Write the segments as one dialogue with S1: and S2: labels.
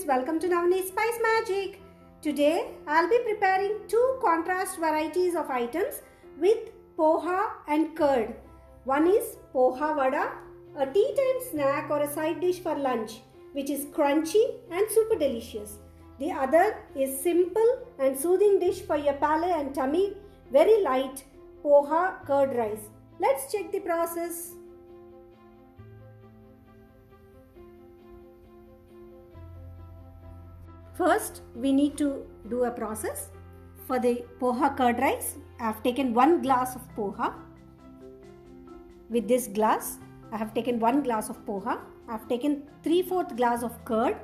S1: welcome to Navani's Spice Magic. Today I'll be preparing two contrast varieties of items with poha and curd. One is poha vada, a tea time snack or a side dish for lunch, which is crunchy and super delicious. The other is simple and soothing dish for your palate and tummy, very light poha curd rice. Let's check the process. First, we need to do a process. For the poha curd rice, I have taken 1 glass of poha. With this glass, I have taken 1 glass of poha. I have taken 3/4 glass of curd.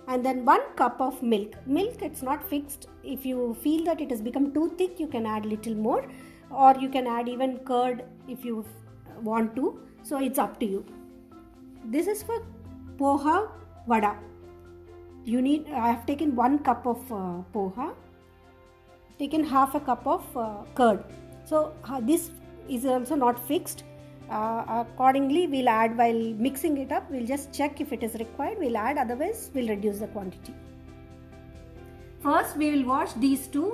S1: And then 1 cup of milk. Milk, it's not fixed. If you feel that it has become too thick, you can add little more. Or you can add even curd if you want to. So it's up to you. This is for poha vada. I have taken 1 cup of poha, taken half a cup of curd. So this is also not fixed. Accordingly, we'll add while mixing it up. We'll just check if it is required. We'll add, otherwise we'll reduce the quantity. First, we will wash these two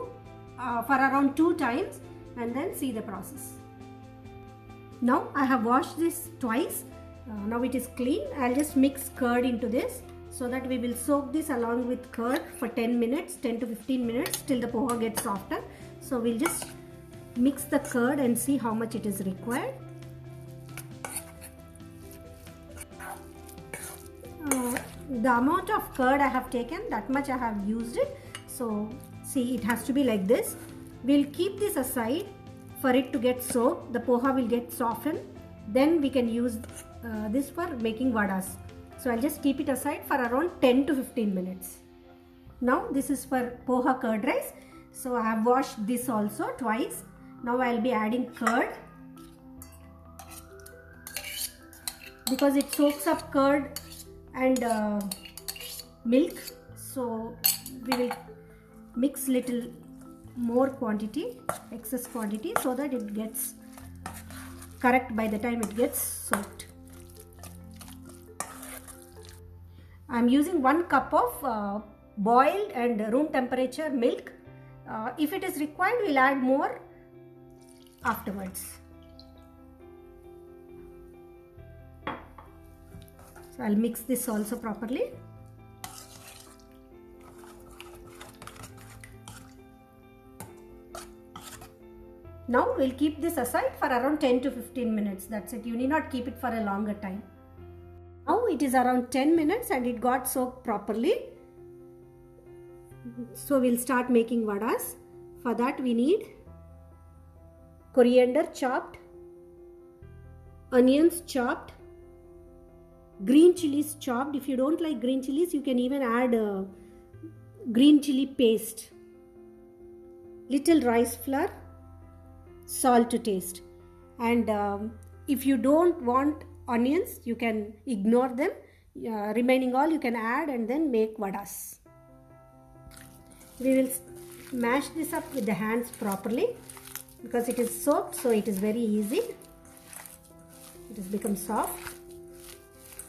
S1: for around 2 times and then see the process. Now I have washed this twice. Now it is clean. I'll just mix curd into this, so that we will soak this along with curd for 10 minutes, 10 to 15 minutes till the poha gets softer. So we'll just mix the curd and see how much it is required. The amount of curd I have taken, that much I have used it. So see, it has to be like this. We'll keep this aside for it to get soaked. The poha will get softened. Then we can use this for making vadas. So I'll just keep it aside for around 10 to 15 minutes. Now this is for poha curd rice. So I have washed this also twice. Now I'll be adding curd. Because it soaks up curd and milk. So we will mix little more quantity, excess quantity, so that it gets correct by the time it gets soaked. I am using 1 cup of boiled and room temperature milk. If it is required, we will add more afterwards. So I will mix this also properly. Now we will keep this aside for around 10 to 15 minutes. That's it. You need not keep it for a longer time. Now it is around 10 minutes and it got soaked properly. So we'll start making vadas. For that we need coriander chopped, onions chopped, green chilies chopped. If you don't like green chilies, you can even add green chili paste, little rice flour, salt to taste. And if you don't want onions, you can ignore them. Remaining all you can add and then make vadas. We will mash this up with the hands properly because it is soaked, so it is very easy. It has become soft.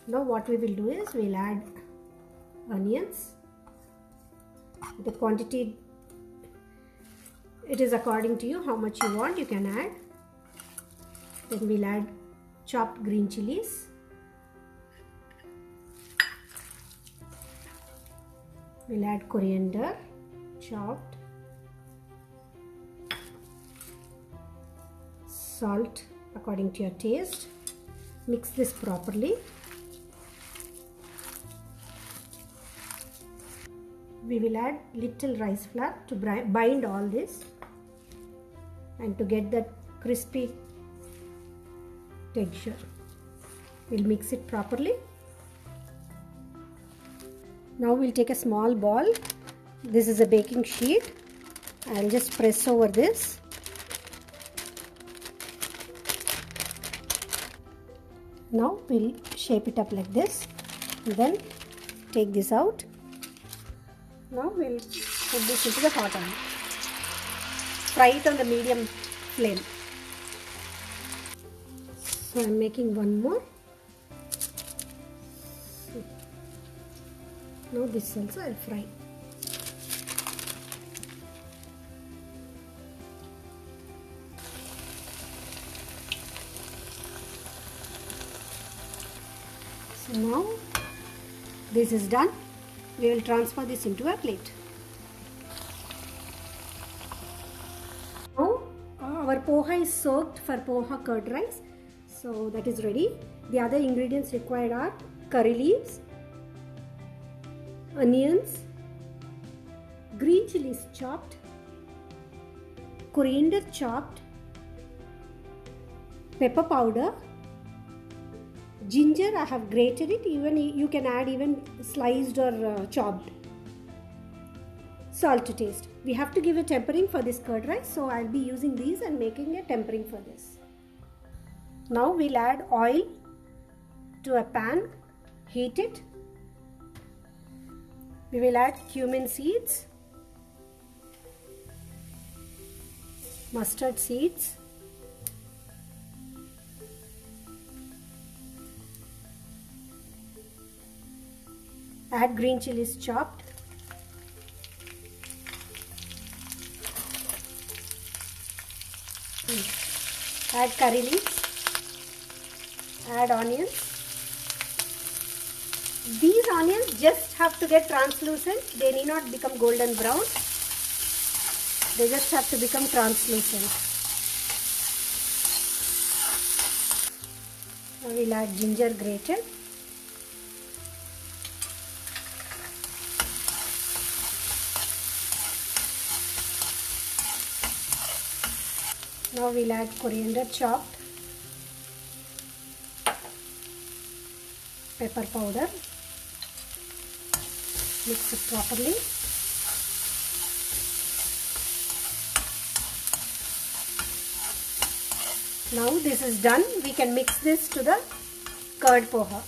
S1: Now what we will do is we will add onions. The quantity, it is according to you, how much you want you can add. Then we will add chopped green chilies. We'll add coriander chopped, salt according to your taste. Mix this properly. We will add little rice flour to bind all this and to get that crispy texture. We'll mix it properly. Now we'll take a small ball. This is a baking sheet. I'll just press over this. Now we'll shape it up like this and then take this out. Now we'll put this into the hot oil. Fry it on the medium flame. So I'm making one more. Now this also I'll fry. So now this is done. We will transfer this into a plate. Now our poha is soaked for poha curd rice. So that is ready. The other ingredients required are curry leaves, onions, green chilies chopped, coriander chopped, pepper powder, ginger I have grated it, even you can add even sliced or chopped, salt to taste. We have to give a tempering for this curd rice, so I'll be using these and making a tempering for this. Now we'll add oil to a pan, heat it. We will add cumin seeds, mustard seeds, add green chilies chopped, add curry leaves, add onions. These onions just have to get translucent. They need not become golden brown. They just have to become translucent. Now we'll add ginger grated. Now we'll add coriander chopped, pepper powder, mix it properly. Now this is done. We can mix this to the curd poha.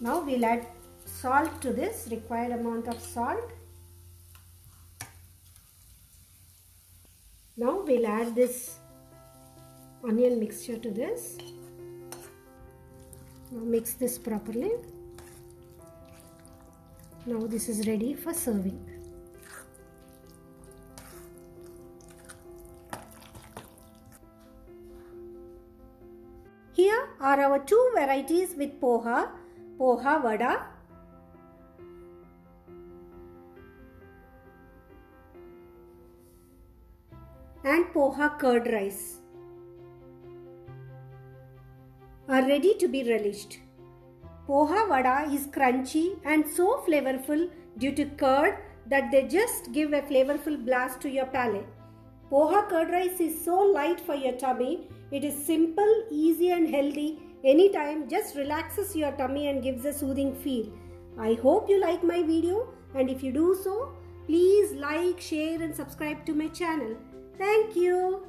S1: Now we'll add salt to this, required amount of salt. Now we'll add this onion mixture to this. Now mix this properly. Now this is ready for serving. Here are our two varieties with poha, poha vada and poha curd rice are ready to be relished. Poha vada is crunchy and so flavorful due to curd that they just give a flavorful blast to your palate. Poha curd rice is so light for your tummy. It is simple, easy and healthy. Anytime just relaxes your tummy and gives a soothing feel. I hope you like my video, and if you do so, please like, share and subscribe to my channel. Thank you.